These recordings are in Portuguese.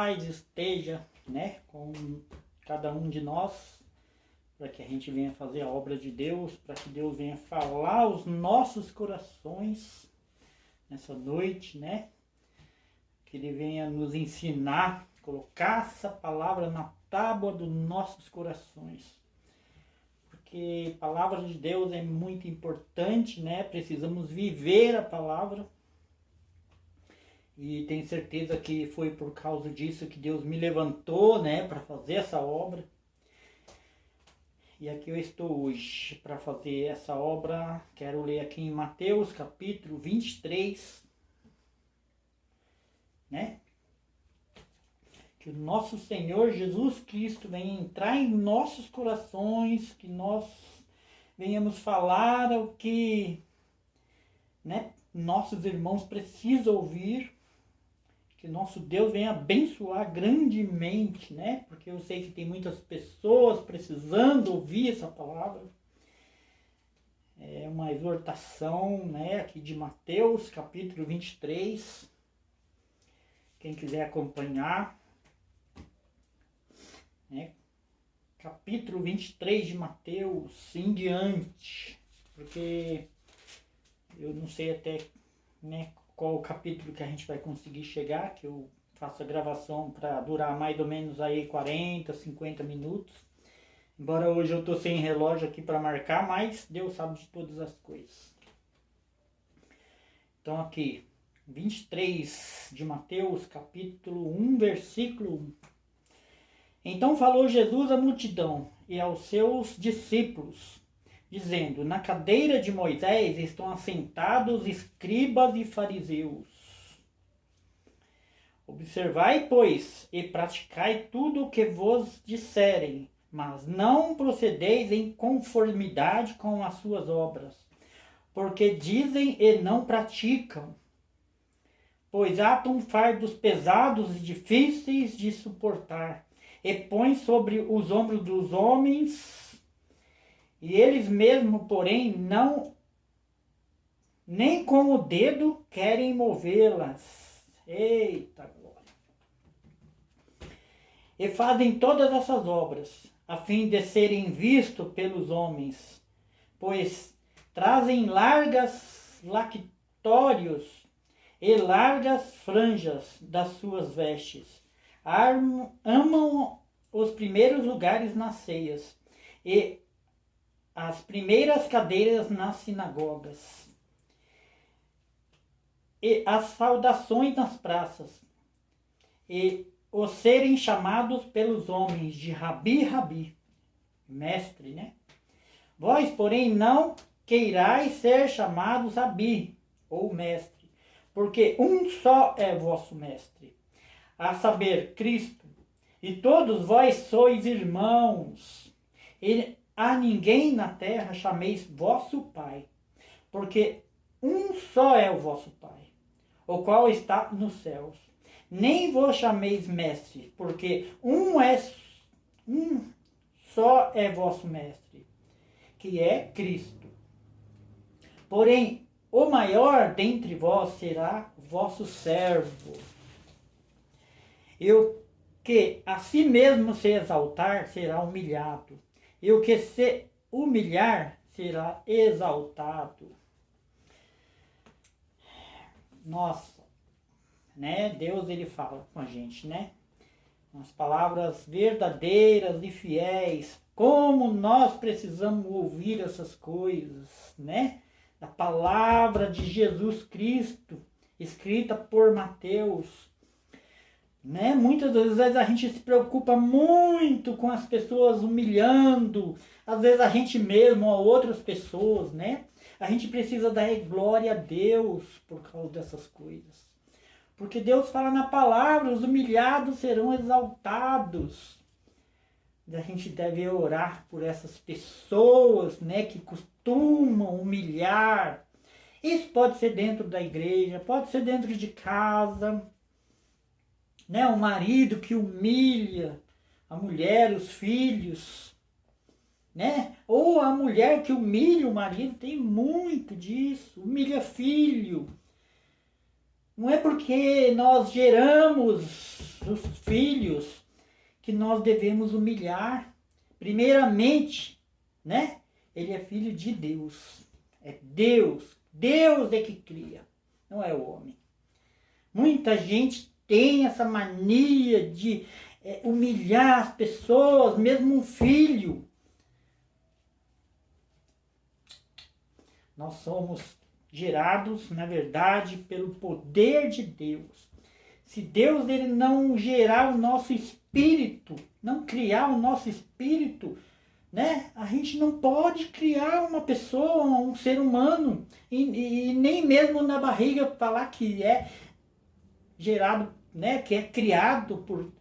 paz esteja, né, com cada um de nós, para que a gente venha fazer a obra de Deus, para que Deus venha falar aos nossos corações nessa noite, né? Que Ele venha nos ensinar, colocar essa palavra na tábua dos nossos corações. Porque a palavra de Deus é muito importante, né? Precisamos viver a palavra. E tenho certeza que foi por causa disso que Deus me levantou, né? Para fazer essa obra. E aqui eu estou hoje para fazer essa obra. Quero ler aqui em Mateus capítulo 23, né? Que o nosso Senhor Jesus Cristo venha entrar em nossos corações, que nós venhamos falar o que, né, nossos irmãos precisam ouvir, que nosso Deus venha abençoar grandemente, né? Porque eu sei que tem muitas pessoas precisando ouvir essa palavra. É uma exortação, né, aqui de Mateus, capítulo 23. Quem quiser acompanhar, né? Capítulo 23 de Mateus em diante. Porque eu não sei até, né, qual o capítulo que a gente vai conseguir chegar, que eu faço a gravação para durar mais ou menos aí 40, 50 minutos. Embora hoje eu tô sem relógio aqui para marcar, mas Deus sabe de todas as coisas. Então aqui, 23 de Mateus, capítulo 1, versículo 1. Então falou Jesus à multidão e aos seus discípulos, dizendo: na cadeira de Moisés estão assentados escribas e fariseus. Observai, pois, e praticai tudo o que vos disserem, mas não procedeis em conformidade com as suas obras, porque dizem e não praticam. Pois atam fardos pesados e difíceis de suportar, e põem sobre os ombros dos homens, e eles mesmos, porém, não, nem com o dedo querem movê-las. Eita glória! E fazem todas essas obras, a fim de serem vistos pelos homens, pois trazem largas lactórios e largas franjas das suas vestes. Amam os primeiros lugares nas ceias e as primeiras cadeiras nas sinagogas e as saudações nas praças e os serem chamados pelos homens de Rabi, Rabi, mestre, né? Vós, porém, não queirais ser chamados Rabi ou mestre, porque um só é vosso mestre, a saber, Cristo, e todos vós sois irmãos, e a ninguém na terra chameis vosso Pai, porque um só é o vosso Pai, o qual está nos céus. Nem vos chameis mestre, porque um só é vosso mestre, que é Cristo. Porém, o maior dentre vós será vosso servo. E o que a si mesmo se exaltar será humilhado, e o que se humilhar será exaltado. Nossa, né? Deus, ele fala com a gente, né? As palavras verdadeiras e fiéis. Como nós precisamos ouvir essas coisas, né? A palavra de Jesus Cristo, escrita por Mateus, né? Muitas das vezes a gente se preocupa muito com as pessoas humilhando, às vezes a gente mesmo ou outras pessoas, né? A gente precisa dar glória a Deus por causa dessas coisas. Porque Deus fala na palavra, os humilhados serão exaltados. E a gente deve orar por essas pessoas, né, que costumam humilhar. Isso pode ser dentro da igreja, pode ser dentro de casa, né? O marido que humilha a mulher, os filhos, né? Ou a mulher que humilha o marido, tem muito disso, humilha filho. Não é porque nós geramos os filhos que nós devemos humilhar. Primeiramente, né? Ele é filho de Deus. É Deus. Deus é que cria, não é o homem. Muita gente tem essa mania de humilhar as pessoas, mesmo um filho. Nós somos gerados, na verdade, pelo poder de Deus. Se Deus ele não gerar o nosso espírito, não criar o nosso espírito, né? A gente não pode criar uma pessoa, um ser humano, e nem mesmo na barriga falar que é gerado, né? Que é criado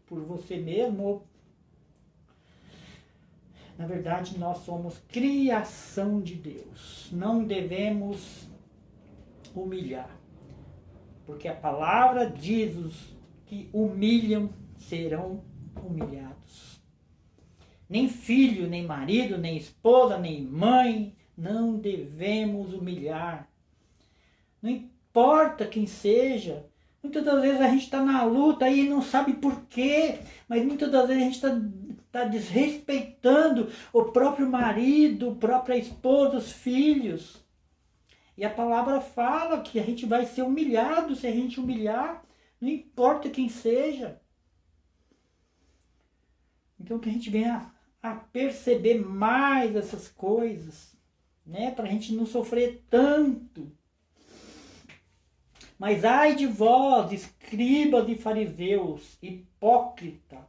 por você mesmo. Na verdade, nós somos criação de Deus. Não devemos humilhar. Porque a palavra diz: os que humilham serão humilhados. Nem filho, nem marido, nem esposa, nem mãe, não devemos humilhar. Não importa quem seja. Muitas das vezes a gente está na luta e não sabe por quê, mas muitas das vezes a gente está desrespeitando o próprio marido, a própria esposa, os filhos. E a palavra fala que a gente vai ser humilhado se a gente humilhar, não importa quem seja. Então que a gente venha a perceber mais essas coisas, né? Para a gente não sofrer tanto. Mas ai de vós, escribas e fariseus, hipócrita,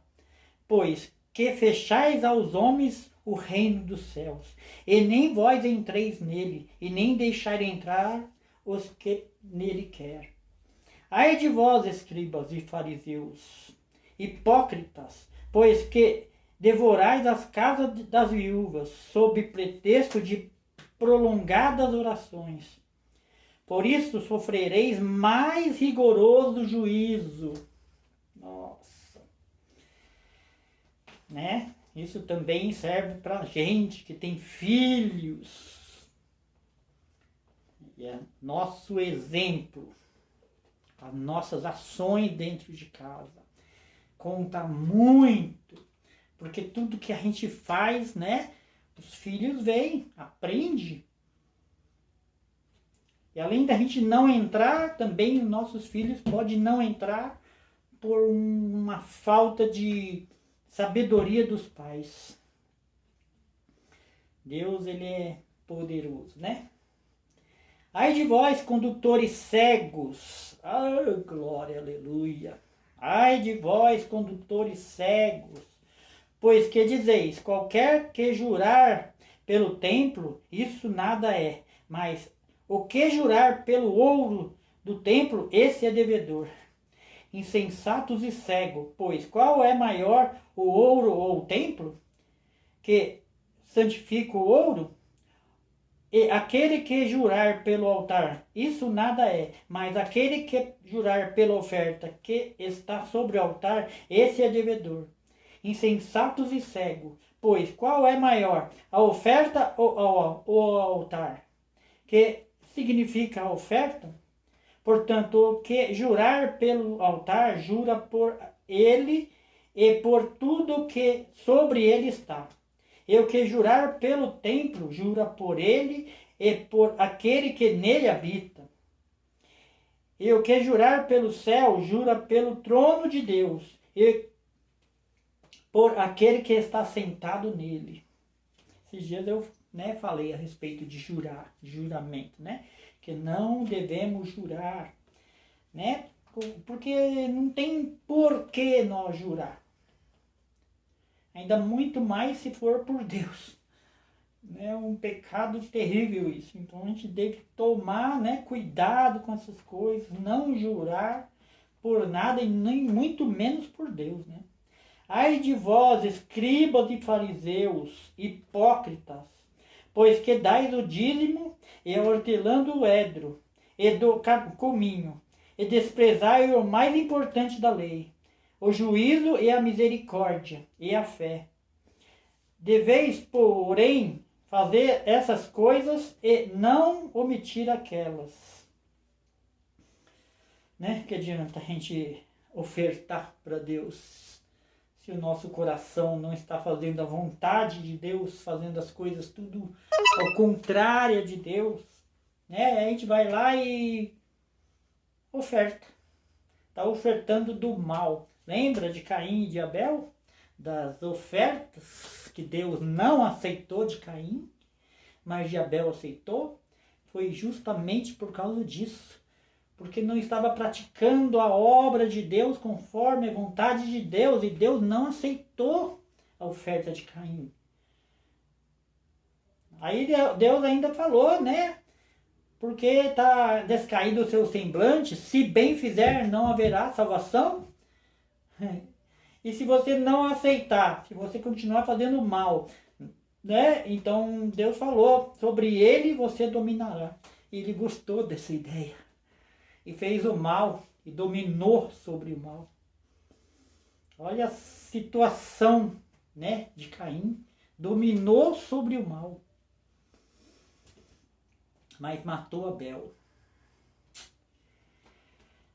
pois que fechais aos homens o reino dos céus, e nem vós entreis nele, e nem deixai entrar os que nele quer. Ai de vós, escribas e fariseus, hipócritas, pois que devorais as casas das viúvas, sob pretexto de prolongadas orações. Por isso sofrereis mais rigoroso juízo. Nossa. Né? Isso também serve para gente que tem filhos. E é nosso exemplo, as nossas ações dentro de casa. Conta muito. Porque tudo que a gente faz, né? Os filhos veem, aprendem. E além da gente não entrar, também os nossos filhos podem não entrar por uma falta de sabedoria dos pais. Deus, ele é poderoso, né? Ai de vós, condutores cegos. Ai, glória, aleluia. Ai de vós, condutores cegos. Pois que dizeis, qualquer que jurar pelo templo, isso nada é, mas o que jurar pelo ouro do templo, esse é devedor. Insensatos e cegos, pois qual é maior, o ouro ou o templo, que santifica o ouro? E aquele que jurar pelo altar, isso nada é, mas aquele que jurar pela oferta que está sobre o altar, esse é devedor. Insensatos e cegos, pois qual é maior, a oferta ou o altar? Que significa a oferta? Portanto, o que jurar pelo altar, jura por ele e por tudo que sobre ele está. E o que jurar pelo templo, jura por ele e por aquele que nele habita. E o que jurar pelo céu, jura pelo trono de Deus e por aquele que está sentado nele. Esses dias eu falei a respeito de jurar, de juramento, né? Que não devemos jurar, né? Porque não tem por que nós jurar. Ainda muito mais se for por Deus. É um pecado terrível isso. Então a gente deve tomar, né, cuidado com essas coisas, não jurar por nada e nem muito menos por Deus, né? Ai de vós, escribas e fariseus, hipócritas, pois que dais o dízimo e a hortelã do edro e do cominho, e desprezai o mais importante da lei, o juízo e a misericórdia e a fé. Deveis, porém, fazer essas coisas e não omitir aquelas. né? Que adianta a gente ofertar para Deus se o nosso coração não está fazendo a vontade de Deus, fazendo as coisas tudo ao contrário de Deus, né? A gente vai lá e oferta. Está ofertando do mal. Lembra de Caim e de Abel? Das ofertas que Deus não aceitou de Caim, mas de Abel aceitou? Foi justamente por causa disso. Porque não estava praticando a obra de Deus conforme a vontade de Deus. E Deus não aceitou a oferta de Caim. Aí Deus ainda falou, né? Porque está descaído o seu semblante, se bem fizer, não haverá salvação. E se você não aceitar, se você continuar fazendo mal, né? Então Deus falou, sobre ele você dominará. E ele gostou dessa ideia. E fez o mal, e dominou sobre o mal. Olha a situação, né, de Caim. Dominou sobre o mal. Mas matou Abel.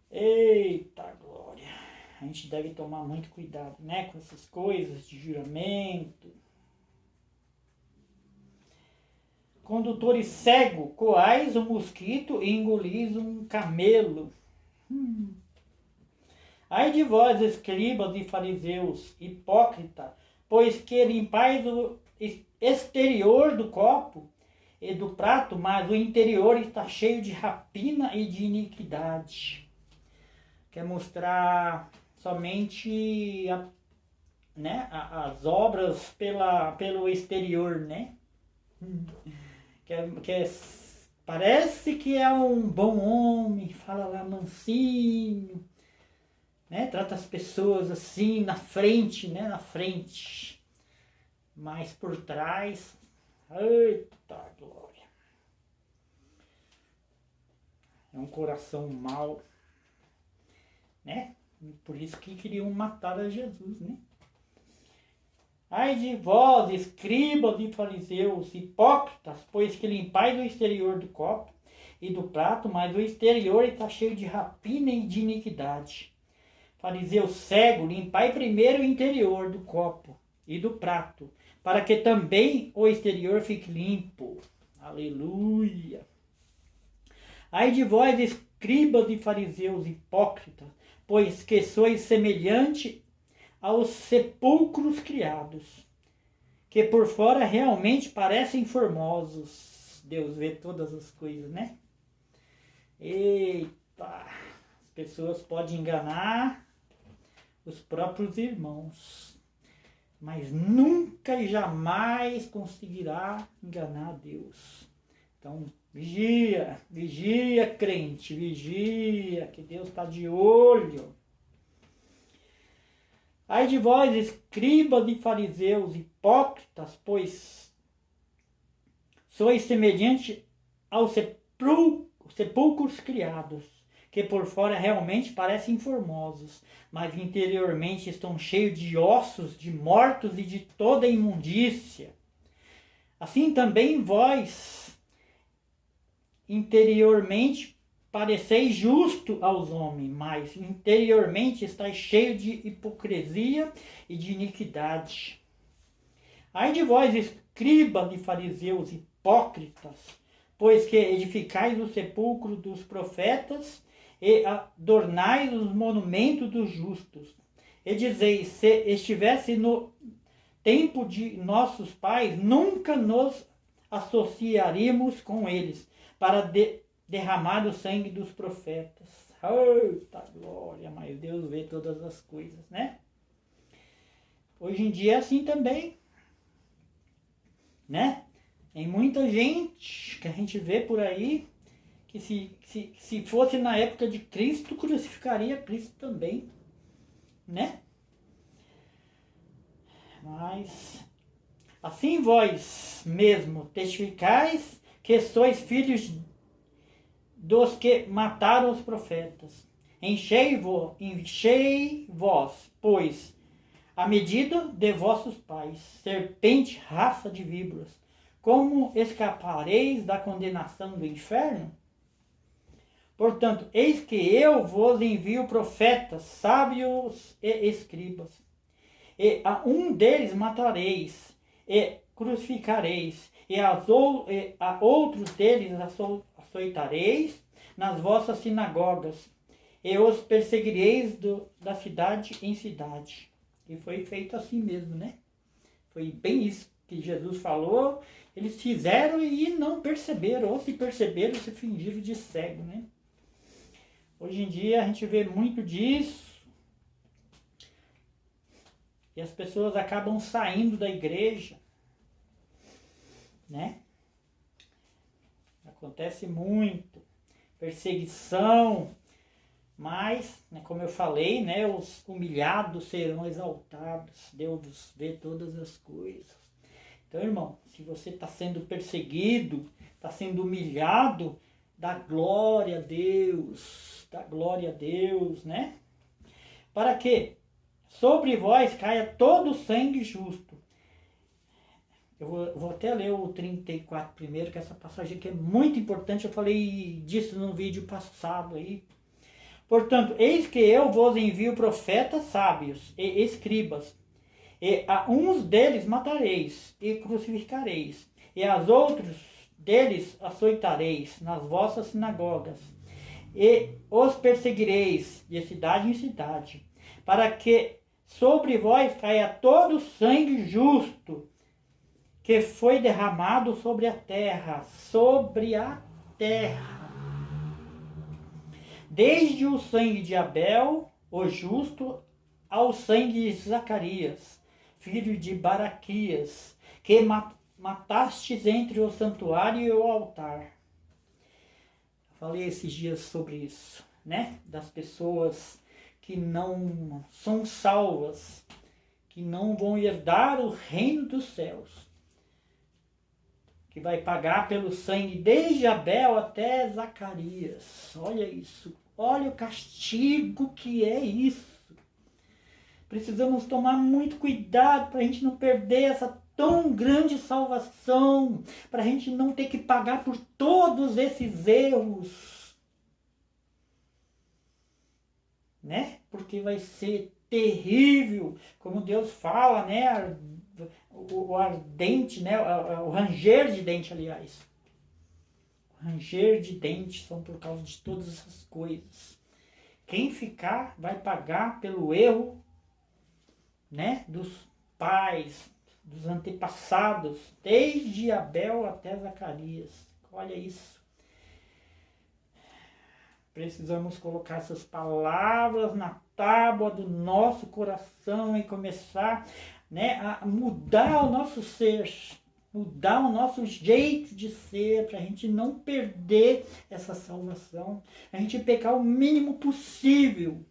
Eita glória! A gente deve tomar muito cuidado, né? Com essas coisas de juramento. Condutores cego, coais um mosquito e engolis um camelo. Ai de vós, escribas e fariseus, hipócrita, pois que limpais o exterior do copo e do prato, mas o interior está cheio de rapina e de iniquidade. Quer mostrar somente as obras pelo exterior, né? Parece que é um bom homem, fala lá mansinho, né? Trata as pessoas assim na frente, né? Na frente, mas por trás, eita glória, é um coração mau, né? Por isso que queriam matar a Jesus, né? Ai de vós, escribas e fariseus, hipócritas, pois que limpais o exterior do copo e do prato, mas o exterior está cheio de rapina e de iniquidade. Fariseu cego, limpai primeiro o interior do copo e do prato, para que também o exterior fique limpo. Aleluia! Ai de vós, escribas e fariseus, hipócritas, pois que sois semelhante aos sepulcros criados, que por fora realmente parecem formosos. Deus vê todas as coisas, né? Eita! As pessoas podem enganar os próprios irmãos, mas nunca e jamais conseguirá enganar Deus. Então, vigia, vigia, crente, vigia, que Deus está de olho. Ai de vós, escribas e fariseus, hipócritas, pois sois semelhante aos sepulcros criados, que por fora realmente parecem formosos, mas interiormente estão cheios de ossos, de mortos e de toda imundícia. Assim também vós, interiormente, pareceis justo aos homens, mas interiormente estáis cheio de hipocrisia e de iniquidade. Ai de vós, escribas e fariseus hipócritas, pois que edificais o sepulcro dos profetas e adornais os monumentos dos justos. E dizeis, se estivesse no tempo de nossos pais, nunca nos associaríamos com eles, para derramar o sangue dos profetas. Eita glória, mas Deus vê todas as coisas, né? Hoje em dia é assim também, né? Tem muita gente que a gente vê por aí que se fosse na época de Cristo, crucificaria Cristo também, né? Mas assim vós mesmo testificais que sois filhos dos que mataram os profetas. Enchei-vos, pois, a medida de vossos pais, serpente, raça de víboras, como escapareis da condenação do inferno? Portanto, eis que eu vos envio profetas, sábios e escribas. E a um deles matareis, e crucificareis, e a outros deles açoitareis nas vossas sinagogas, e os perseguireis da cidade em cidade. E foi feito assim mesmo, né? Foi bem isso que Jesus falou. Eles fizeram e não perceberam, ou se perceberam, se fingiram de cego, né? Hoje em dia a gente vê muito disso. E as pessoas acabam saindo da igreja, né? Acontece muito. Perseguição. Mas, né, como eu falei, né, os humilhados serão exaltados. Deus vê todas as coisas. Então, irmão, se você está sendo perseguido, está sendo humilhado, dá glória a Deus. Dá glória a Deus, né? Para que sobre vós caia todo o sangue justo. Eu vou até ler o 34 primeiro, que essa passagem aqui é muito importante. Eu falei disso no vídeo passado aí. Portanto, eis que eu vos envio profetas sábios e escribas, e a uns deles matareis e crucificareis, e aos outros deles açoitareis nas vossas sinagogas, e os perseguireis de cidade em cidade, para que sobre vós caia todo o sangue justo que foi derramado sobre a terra, desde o sangue de Abel, o justo, ao sangue de Zacarias, filho de Baraquias, que matastes entre o santuário e o altar. Falei esses dias sobre isso, né? Das pessoas que não são salvas, que não vão herdar o reino dos céus, que vai pagar pelo sangue desde Abel até Zacarias. Olha isso. Olha o castigo que é isso. Precisamos tomar muito cuidado para a gente não perder essa tão grande salvação, para a gente não ter que pagar por todos esses erros, né? Porque vai ser terrível, como Deus fala, né? O ardente, né? O ranger de dente, aliás. O ranger de dente são por causa de todas essas coisas. Quem ficar vai pagar pelo erro, né? Dos pais, dos antepassados, desde Abel até Zacarias. Olha isso. Precisamos colocar essas palavras na tábua do nosso coração e começar, né, a mudar o nosso ser, mudar o nosso jeito de ser, para a gente não perder essa salvação, a gente pecar o mínimo possível.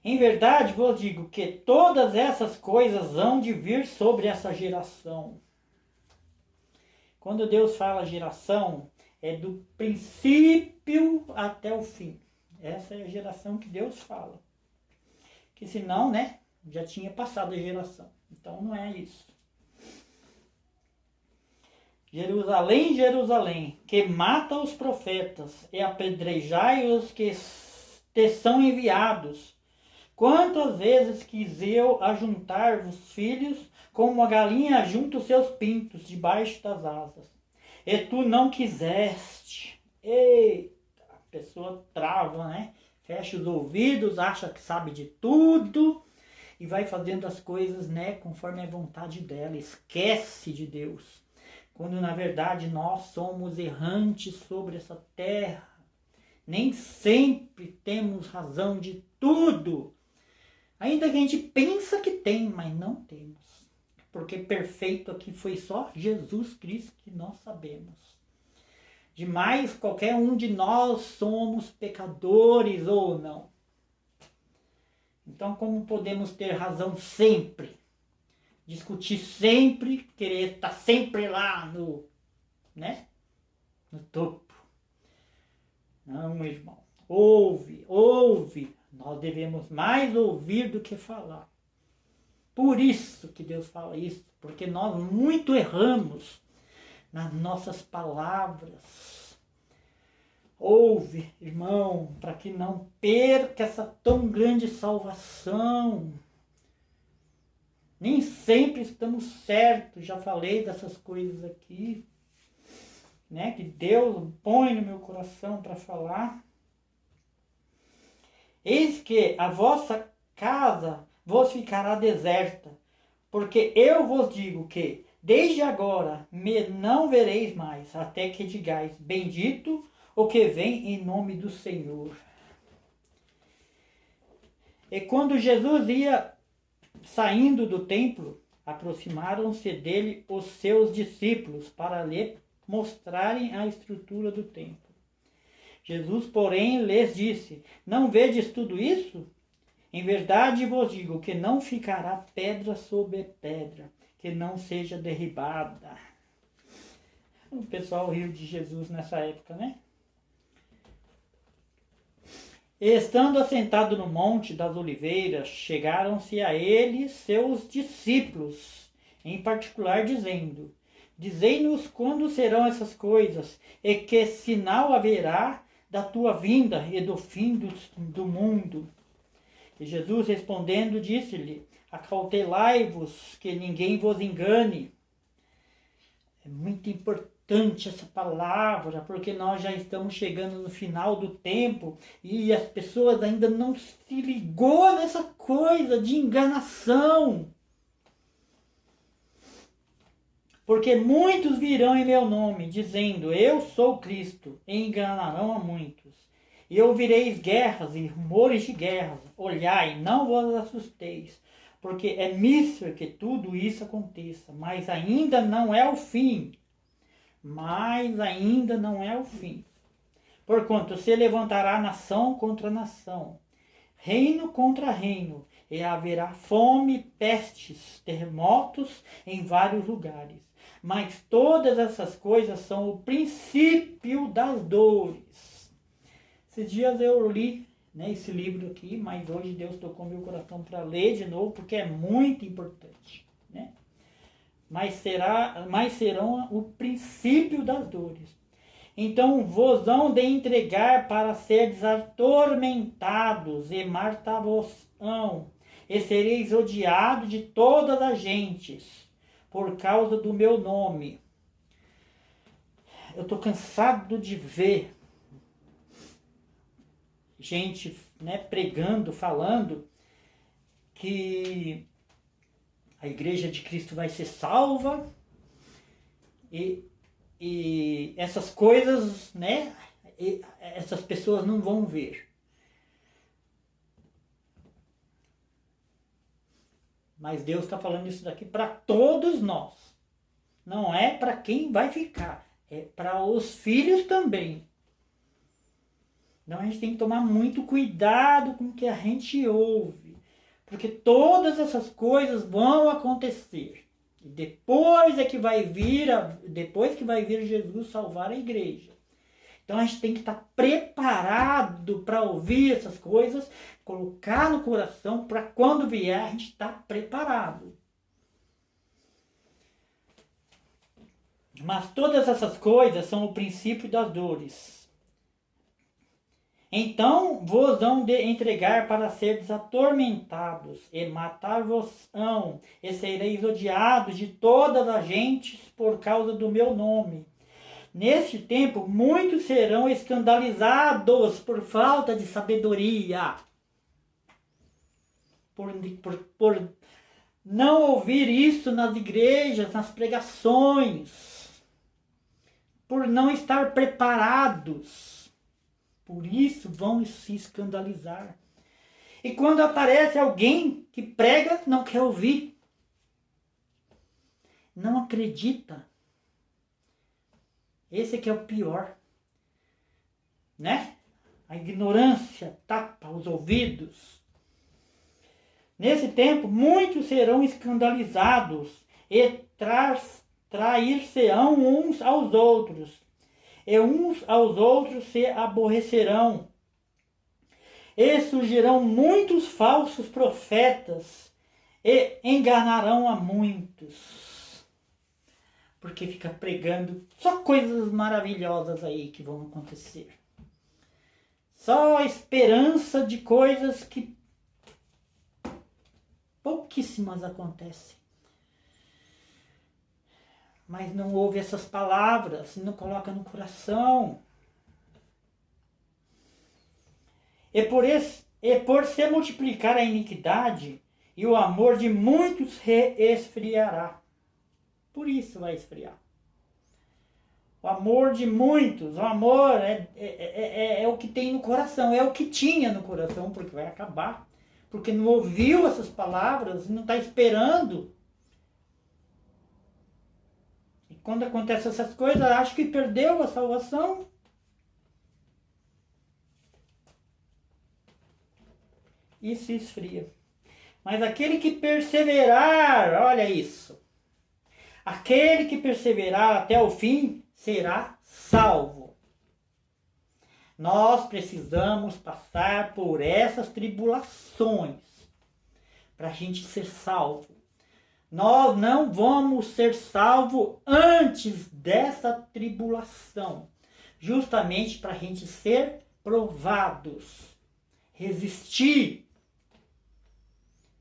Em verdade vos digo que todas essas coisas hão de vir sobre essa geração. Quando Deus fala geração, é do princípio até o fim. Essa é a geração que Deus fala. Que senão, né, já tinha passado a geração. Então não é isso. Jerusalém, Jerusalém, que mata os profetas e apedrejai os que te são enviados. Quantas vezes quis eu ajuntar os filhos, como a galinha ajunta os seus pintos debaixo das asas, e tu não quiseste. Eita, a pessoa trava, né? Fecha os ouvidos, acha que sabe de tudo e vai fazendo as coisas, né, conforme a vontade dela. Esquece de Deus. Quando na verdade nós somos errantes sobre essa terra. Nem sempre temos razão de tudo. Ainda que a gente pensa que tem, mas não temos. Porque perfeito aqui foi só Jesus Cristo que nós sabemos. Demais, qualquer um de nós somos pecadores ou não. Então, como podemos ter razão sempre? Discutir sempre, querer estar sempre lá no, né? No topo. Não, irmão. Ouve. Nós devemos mais ouvir do que falar. Por isso que Deus fala isso, porque nós muito erramos. nas nossas palavras. Ouve, irmão, para que não perca essa tão grande salvação. Nem sempre estamos certos, já falei dessas coisas aqui, né, que Deus põe no meu coração para falar. Eis que a vossa casa vos ficará deserta, porque eu vos digo que, desde agora, me não vereis mais, até que digais, bendito o que vem em nome do Senhor. E quando Jesus ia saindo do templo, aproximaram-se dele os seus discípulos para lhe mostrarem a estrutura do templo. Jesus, porém, lhes disse, não vedes tudo isso? Em verdade vos digo que não ficará pedra sobre pedra, que não seja derribada. O pessoal riu de Jesus nessa época, né? E estando assentado no Monte das Oliveiras, chegaram-se a ele seus discípulos, em particular dizendo, dizei-nos quando serão essas coisas, e que sinal haverá da tua vinda e do fim do mundo. E Jesus respondendo disse-lhe, acautelai-vos que ninguém vos engane. É muito importante essa palavra, porque nós já estamos chegando no final do tempo e as pessoas ainda não se ligou nessa coisa de enganação. Porque muitos virão em meu nome, dizendo, eu sou Cristo, e enganarão a muitos. E ouvireis guerras e rumores de guerras. Olhai, não vos assusteis, porque é mísero que tudo isso aconteça, mas ainda não é o fim. Mas ainda não é o fim. Porquanto se levantará nação contra nação, reino contra reino, e haverá fome, pestes, terremotos em vários lugares. Mas todas essas coisas são o princípio das dores. Esses dias eu li, né, esse livro aqui, mas hoje Deus tocou meu coração para ler de novo, porque é muito importante, né? Mas serão o princípio das dores. Então vos hão de entregar para seres atormentados e matar-vos-ão, e sereis odiados de todas as gentes, por causa do meu nome. Eu estou cansado de ver gente, né, pregando, falando que a igreja de Cristo vai ser salva e essas coisas, né, essas pessoas não vão ver. Mas Deus está falando isso daqui para todos nós. Não é para quem vai ficar, é para os filhos também. Então a gente tem que tomar muito cuidado com o que a gente ouve, porque todas essas coisas vão acontecer. E depois que vai vir Jesus salvar a igreja. Então a gente tem que estar preparado para ouvir essas coisas, colocar no coração para quando vier a gente estar preparado. Mas todas essas coisas são o princípio das dores. Então vos hão de entregar para seres atormentados, e matar-vos-ão, e sereis odiados de todas as gentes por causa do meu nome. Neste tempo, muitos serão escandalizados por falta de sabedoria, por não ouvir isso nas igrejas, nas pregações, por não estar preparados. Por isso vão se escandalizar. E quando aparece alguém que prega, não quer ouvir. Não acredita. Esse aqui é o pior. Né? A ignorância tapa os ouvidos. Nesse tempo, muitos serão escandalizados e trair-se-ão uns aos outros. E uns aos outros se aborrecerão. E surgirão muitos falsos profetas e enganarão a muitos. porque fica pregando só coisas maravilhosas aí que vão acontecer. Só esperança de coisas que pouquíssimas acontecem. Mas não ouve essas palavras, não coloca no coração. E por se multiplicar a iniquidade, e o amor de muitos esfriará. Por isso vai esfriar. O amor de muitos, o amor é o que tem no coração, é o que tinha no coração, porque vai acabar. Porque não ouviu essas palavras, não está esperando. E quando acontecem essas coisas, acha que perdeu a salvação. E se esfria. Mas aquele que perseverar, olha isso. Aquele que perseverar até o fim será salvo. Nós precisamos passar por essas tribulações para a gente ser salvo. Nós não vamos ser salvos antes dessa tribulação, justamente para a gente ser provados, resistir.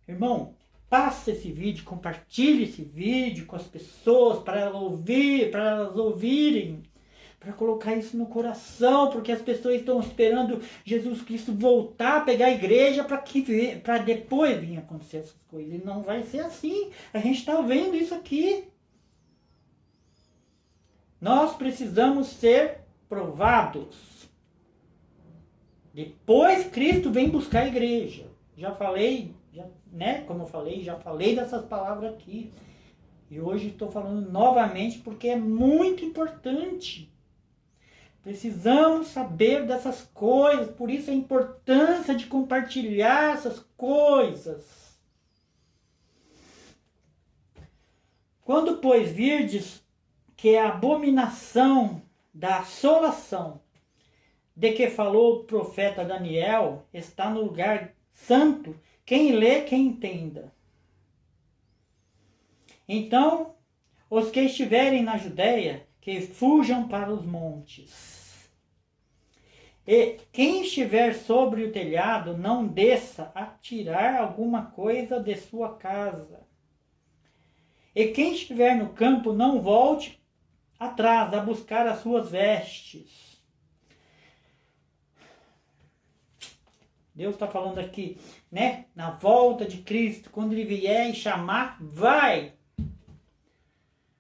Irmão, passa esse vídeo, compartilhe esse vídeo com as pessoas para elas ouvirem, para colocar isso no coração, porque as pessoas estão esperando Jesus Cristo voltar, pegar a igreja para depois vir acontecer essas coisas. E não vai ser assim. A gente está vendo isso aqui. Nós precisamos ser provados. Depois Cristo vem buscar a igreja. Já falei, como eu falei, já falei dessas palavras aqui. E hoje estou falando novamente porque é muito importante. Precisamos saber dessas coisas, por isso a importância de compartilhar essas coisas. Quando, pois, virdes que a abominação da assolação de que falou o profeta Daniel está no lugar santo, quem lê, quem entenda. Então, os que estiverem na Judéia, que fujam para os montes. E quem estiver sobre o telhado, não desça a tirar alguma coisa de sua casa. E quem estiver no campo, não volte atrás a buscar as suas vestes. Deus está falando aqui, na volta de Cristo, quando Ele vier e chamar, vai.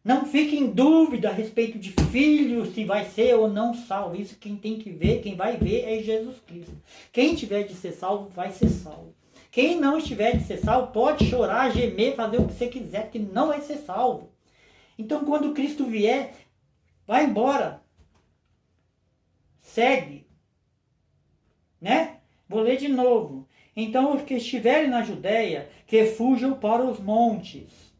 Não fique em dúvida a respeito de filho, se vai ser ou não salvo. Isso quem tem que ver, quem vai ver é Jesus Cristo. Quem tiver de ser salvo, vai ser salvo. Quem não estiver de ser salvo, pode chorar, gemer, fazer o que você quiser, que não vai ser salvo. Então, quando Cristo vier, vai embora. Segue. Vou ler de novo. Então, os que estiverem na Judéia, que fujam para os montes.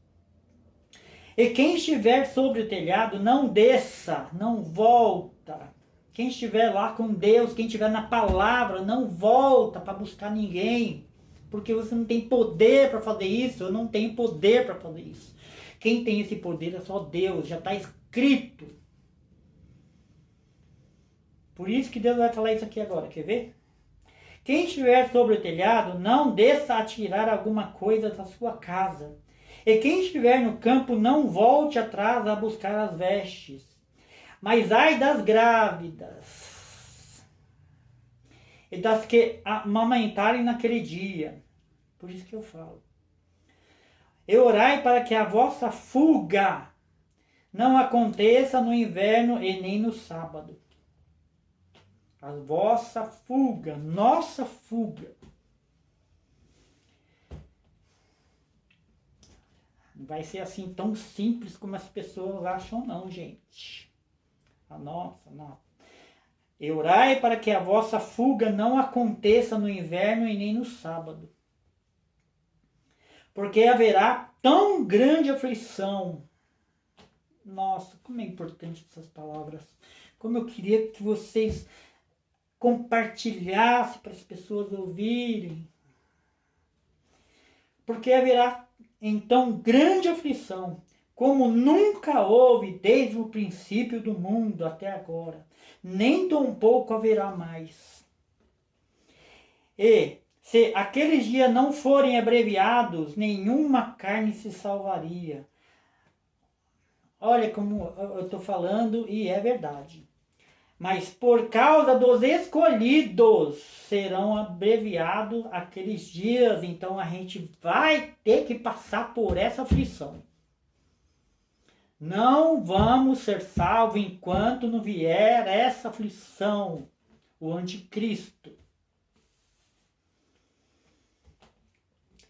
E quem estiver sobre o telhado, não desça, não volta. Quem estiver lá com Deus, quem estiver na palavra, não volta para buscar ninguém. Porque você não tem poder para fazer isso, eu não tenho poder para fazer isso. Quem tem esse poder é só Deus, já está escrito. Por isso que Deus vai falar isso aqui agora, quer ver? Quem estiver sobre o telhado, não desça a tirar alguma coisa da sua casa. E quem estiver no campo, não volte atrás a buscar as vestes. Mas ai das grávidas e das que amamentarem naquele dia. Por isso que eu falo. E orai para que a vossa fuga não aconteça no inverno e nem no sábado. A vossa fuga, nossa fuga. Não vai ser assim tão simples como as pessoas acham não, gente. Nossa. E orai para que a vossa fuga não aconteça no inverno e nem no sábado. Porque haverá tão grande aflição. Nossa, como é importante essas palavras. Como eu queria que vocês compartilhassem para as pessoas ouvirem. Porque haverá então grande aflição, como nunca houve desde o princípio do mundo até agora, nem tampouco haverá mais. E se aqueles dias não forem abreviados, nenhuma carne se salvaria. Olha como eu estou falando e é verdade. Mas por causa dos escolhidos serão abreviados aqueles dias. Então a gente vai ter que passar por essa aflição. Não vamos ser salvos enquanto não vier essa aflição, o anticristo.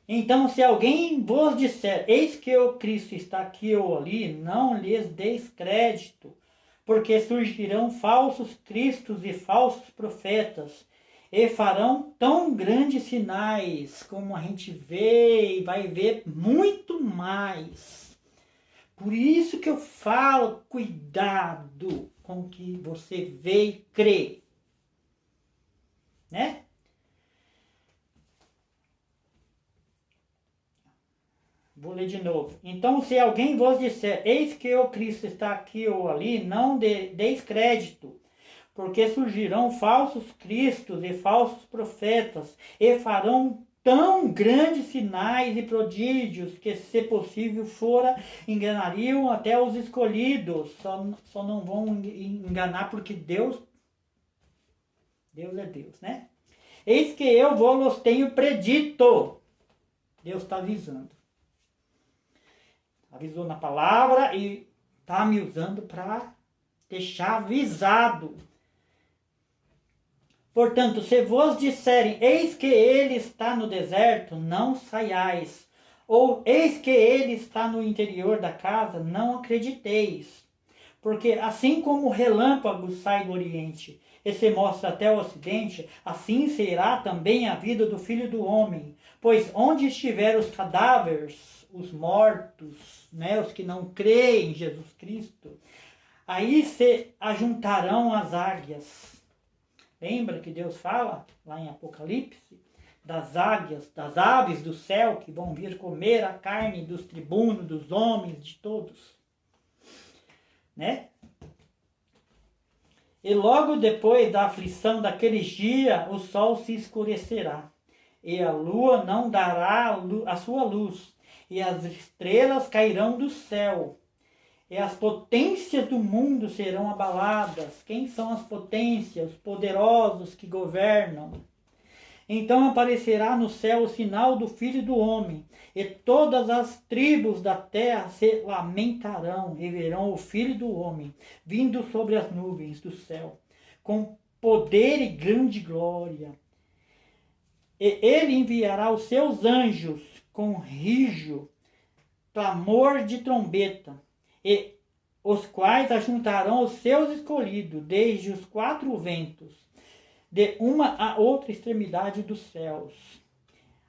Então, se alguém vos disser, eis que o Cristo está aqui ou ali, não lhes deis crédito, porque surgirão falsos cristos e falsos profetas, e farão tão grandes sinais como a gente vê e vai ver muito mais. Por isso que eu falo, cuidado com o que você vê e crê. Né? Vou ler de novo. Então, se alguém vos disser, eis que o Cristo está aqui ou ali, não deis crédito, porque surgirão falsos cristos e falsos profetas, e farão tão grandes sinais e prodígios, que, se possível fora, enganariam até os escolhidos. Só não vão enganar porque Deus é Deus, né? Eis que eu vos tenho predito. Deus está avisando. Avisou na palavra e está me usando para deixar avisado. Portanto, se vos disserem, eis que ele está no deserto, não saiais. Ou eis que ele está no interior da casa, não acrediteis. Porque assim como o relâmpago sai do oriente e se mostra até o ocidente, assim será também a vida do Filho do Homem. Pois onde estiver os cadáveres, os mortos, né, os que não creem em Jesus Cristo, aí se ajuntarão as águias. Lembra que Deus fala lá em Apocalipse das águias, das aves do céu que vão vir comer a carne dos tribunos, dos homens, de todos, né? E logo depois da aflição daqueles dias, o sol se escurecerá, e a lua não dará a sua luz, e as estrelas cairão do céu, e as potências do mundo serão abaladas. Quem são as potências? Os poderosos que governam. Então aparecerá no céu o sinal do Filho do Homem, e todas as tribos da terra se lamentarão, e verão o Filho do Homem vindo sobre as nuvens do céu, com poder e grande glória. E ele enviará os seus anjos com rijo, clamor de trombeta, e os quais ajuntarão os seus escolhidos desde os quatro ventos, de uma a outra extremidade dos céus.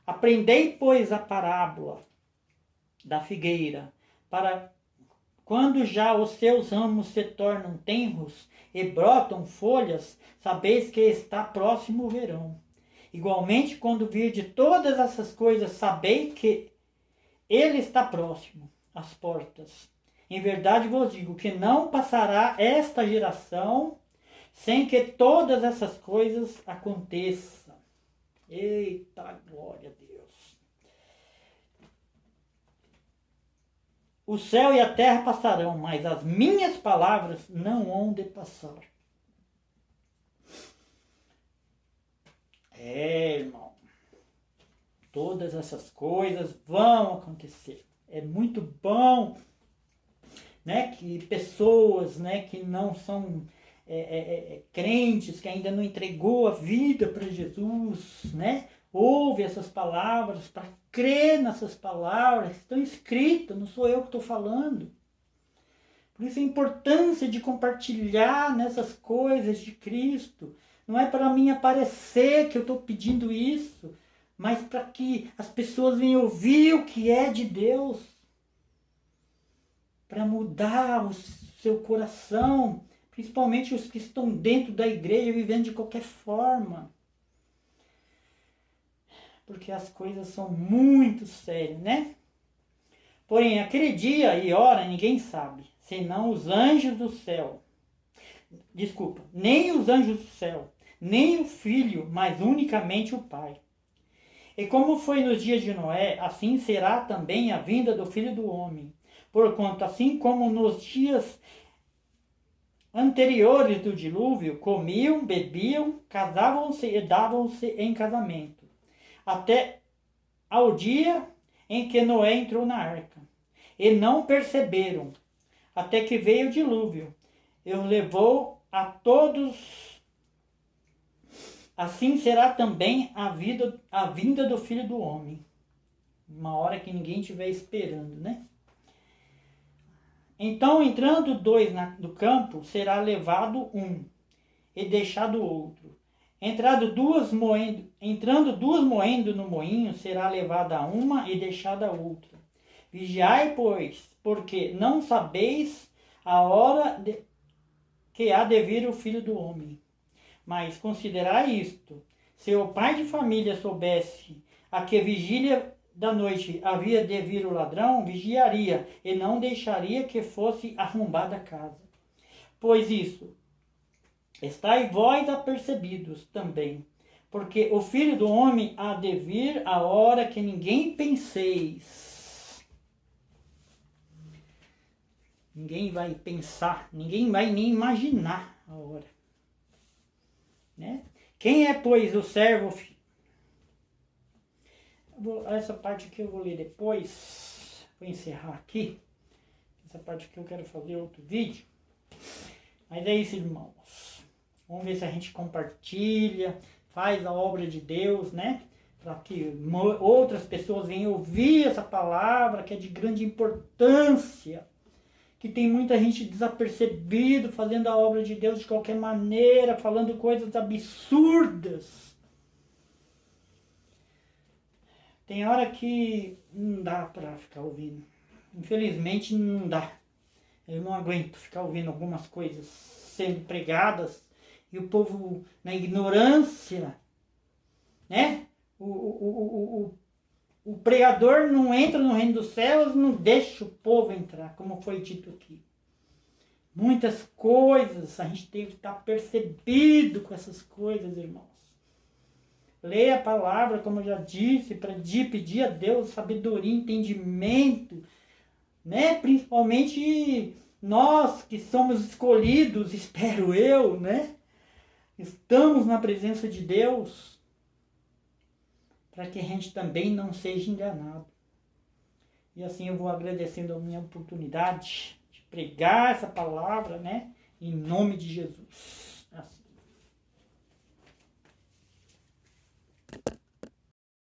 Aprendei, pois, a parábola da figueira, para quando já os seus ramos se tornam tenros e brotam folhas, sabeis que está próximo o verão. Igualmente, quando virde todas essas coisas, sabei que ele está próximo às portas. Em verdade vos digo que não passará esta geração sem que todas essas coisas aconteçam. Eita, glória a Deus. O céu e a terra passarão, mas as minhas palavras não hão de passar. Irmão, todas essas coisas vão acontecer. É muito bom, né, que pessoas, né, que não são crentes, que ainda não entregou a vida para Jesus, né, ouve essas palavras, para crer nessas palavras, estão escritas, não sou eu que estou falando. Por isso a importância de compartilhar nessas coisas de Cristo. Não é para mim aparecer que eu estou pedindo isso, mas para que as pessoas venham ouvir o que é de Deus, para mudar o seu coração, principalmente os que estão dentro da igreja vivendo de qualquer forma. Porque as coisas são muito sérias, né? Porém, aquele dia e hora ninguém sabe, senão os anjos do céu. Desculpa, nem os anjos do céu, nem o Filho, mas unicamente o Pai. E como foi nos dias de Noé, assim será também a vinda do Filho do Homem. Porquanto, assim como nos dias anteriores do dilúvio, comiam, bebiam, casavam-se e davam-se em casamento, até ao dia em que Noé entrou na arca. E não perceberam, até que veio o dilúvio, e os levou a todos. Assim será também a vinda do Filho do Homem. Uma hora que ninguém estiver esperando, né? Então, entrando dois do campo, será levado um, e deixado outro. Entrando duas moendo no moinho, será levada uma e deixada a outra. Vigiai, pois, porque não sabeis a hora que há de vir o Filho do Homem. Mas considerai isto: se o pai de família soubesse a que vigília da noite havia de vir o ladrão, vigiaria e não deixaria que fosse arrombada a casa. Pois isso, estai vós apercebidos também, porque o Filho do Homem há de vir a hora que ninguém penseis. Ninguém vai pensar, ninguém vai nem imaginar a hora. Né? Quem é, pois, o servo? Essa parte aqui eu vou ler depois. Vou encerrar aqui. Essa parte aqui eu quero fazer outro vídeo. Mas é isso, irmãos. Vamos ver se a gente compartilha, faz a obra de Deus, né? Para que outras pessoas venham ouvir essa palavra que é de grande importância. Que tem muita gente desapercebido, fazendo a obra de Deus de qualquer maneira, falando coisas absurdas. Tem hora que não dá para ficar ouvindo. Infelizmente não dá. Eu não aguento ficar ouvindo algumas coisas sendo pregadas e o povo na ignorância, né? O pregador não entra no reino dos céus, não deixa o povo entrar, como foi dito aqui. Muitas coisas, a gente tem que estar percebido com essas coisas, irmãos. Leia a palavra, como eu já disse, para pedir a Deus sabedoria, entendimento, né? Principalmente nós que somos escolhidos, espero eu, né? Estamos na presença de Deus, para que a gente também não seja enganado. E assim eu vou agradecendo a minha oportunidade de pregar essa palavra, né? Em nome de Jesus.